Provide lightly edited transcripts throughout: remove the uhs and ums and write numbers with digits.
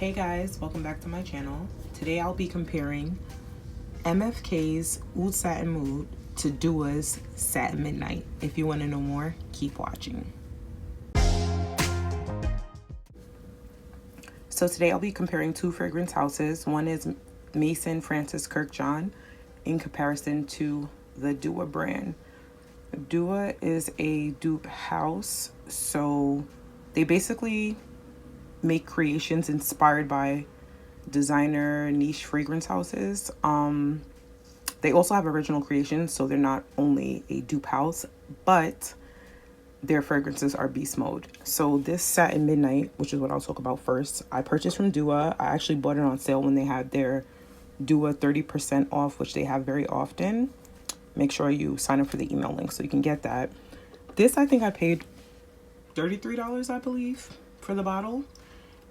Hey guys, welcome back to my channel. Today I'll be comparing MFK's Oud Satin Mood to Dua's Satin Midnight. If you want to know more, keep watching. So today I'll be comparing two fragrance houses. One is Maison Francis Kurkdjian in comparison to the Dua brand. Dua is a dupe house, so they basically make creations inspired by designer niche fragrance houses. They also have original creations, so they're not only a dupe house, but their fragrances are beast mode. So this Satin Midnight, which is what I'll talk about first, I purchased from Dua. I actually bought it on sale when they had their Dua 30% off, which they have very often. Make sure you sign up for the email link so you can get that. This, I think I paid $33, I believe, for the bottle.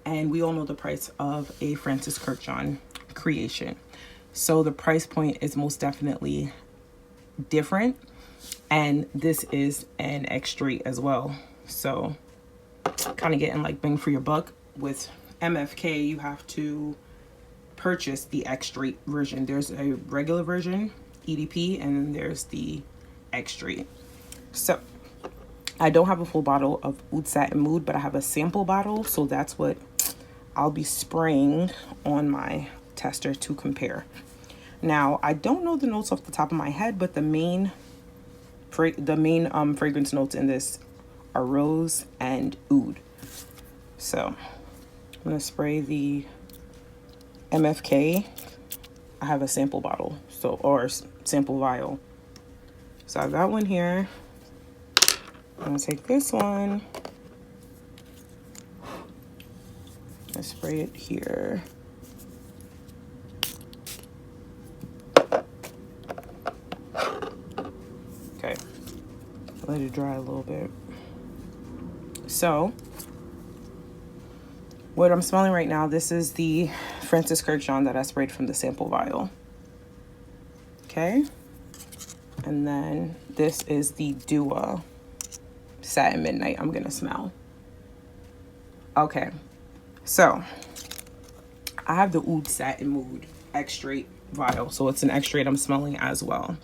And we all know the price of a Francis Kurkdjian creation. So the price point is most definitely different. And this is an extrait as well. So kind of getting like bang for your buck. With MFK, you have to purchase the extrait version. There's a regular version, EDP, and then there's the extrait. So I don't have a full bottle of Oud Satin Mood, but I have a sample bottle. So that's what I'll be spraying on my tester to compare. Now, I don't know the notes off the top of my head, but the main fragrance notes in this are rose and oud. So I'm gonna spray the MFK. I have a sample bottle, or sample vial. So I've got one here. I'm gonna take this one. I spray it here. Okay, let it dry a little bit. So, what I'm smelling right now, this is the Francis Kurkdjian that I sprayed from the sample vial. Okay, and then this is the Dua Satin Midnight I'm gonna smell. Okay. So, I have the Oud Satin Mood extrait vial. So, it's an extrait I'm smelling as well.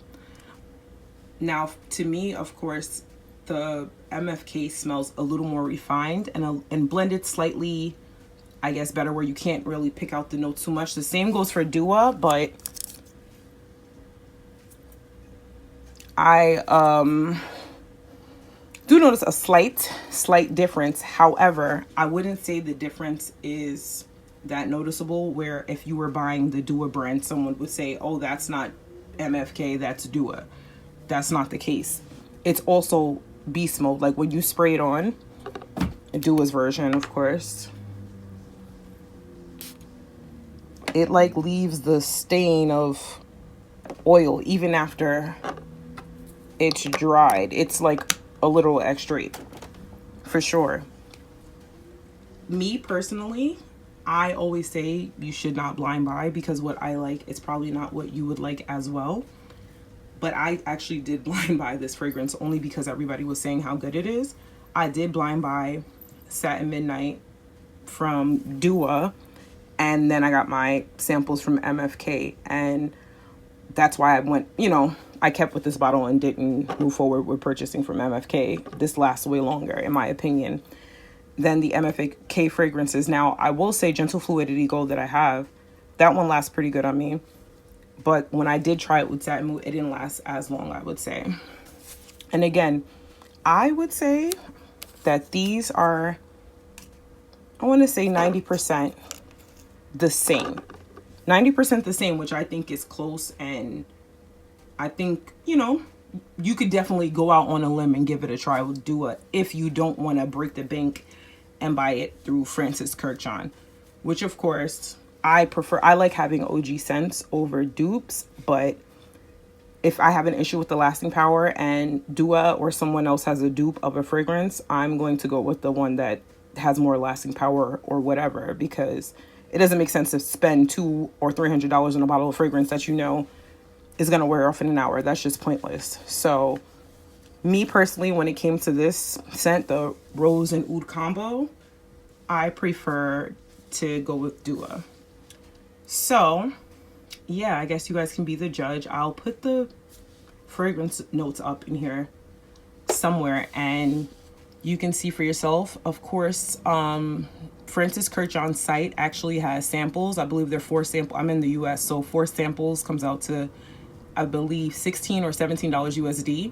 Now, to me, of course, the MFK smells a little more refined and blended slightly, I guess, better, where you can't really pick out the notes too much. The same goes for Dua, but I do notice a slight difference. However, I wouldn't say the difference is that noticeable, where if you were buying the Dua brand, someone would say, oh, that's not MFK, that's Dua. That's not the case. It's also beast mode. Like when you spray it on, Dua's version, of course, it like leaves the stain of oil even after it's dried. It's like a little extrait for sure. Me personally, I always say you should not blind buy, because what I like is probably not what you would like as well. But I actually did blind buy this fragrance only because everybody was saying how good it is. I did blind buy Satin Midnight from Dua, and then I got my samples from MFK, and that's why I went, I kept with this bottle and didn't move forward with purchasing from MFK. This lasts way longer, in my opinion, than the MFK fragrances. Now, I will say Gentle Fluidity Gold that I have, that one lasts pretty good on me. But when I did try it with Satin Mood, it didn't last as long, I would say. And again, I would say that these are, I want to say 90% the same. 90% the same, which I think is close, and I think, you could definitely go out on a limb and give it a try with Dua if you don't want to break the bank and buy it through Francis Kurkdjian, which of course I prefer. I like having OG scents over dupes, but if I have an issue with the lasting power and Dua or someone else has a dupe of a fragrance, I'm going to go with the one that has more lasting power or whatever, because it doesn't make sense to spend $200 or $300 on a bottle of fragrance that is going to wear off in an hour. That's just pointless. So me personally, when it came to this scent, the rose and oud combo, I prefer to go with Dua. So yeah, I guess you guys can be the judge. I'll put the fragrance notes up in here somewhere and you can see for yourself. Of course, Francis Kurkdjian's site actually has samples. I believe they're 4 samples. I'm in the US, so 4 samples comes out to, I believe, $16 or $17 USD.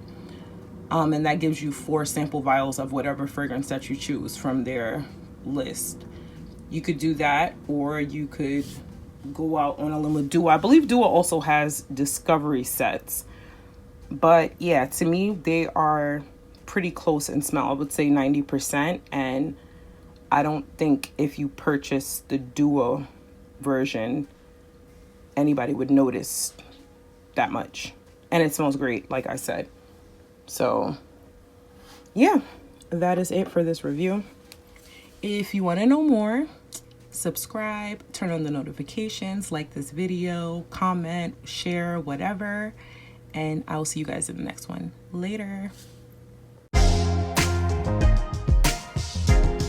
And that gives you 4 sample vials of whatever fragrance that you choose from their list. You could do that, or you could go out on a limb with Dua. I believe Dua also has discovery sets. But yeah, to me, they are pretty close in smell. I would say 90%. And I don't think if you purchase the Dua version, anybody would notice that much. And it smells great, like I said. So yeah, that is it for this review. If you want to know more, subscribe, turn on the notifications, like this video, comment, share, whatever. And I'll see you guys in the next one. Later.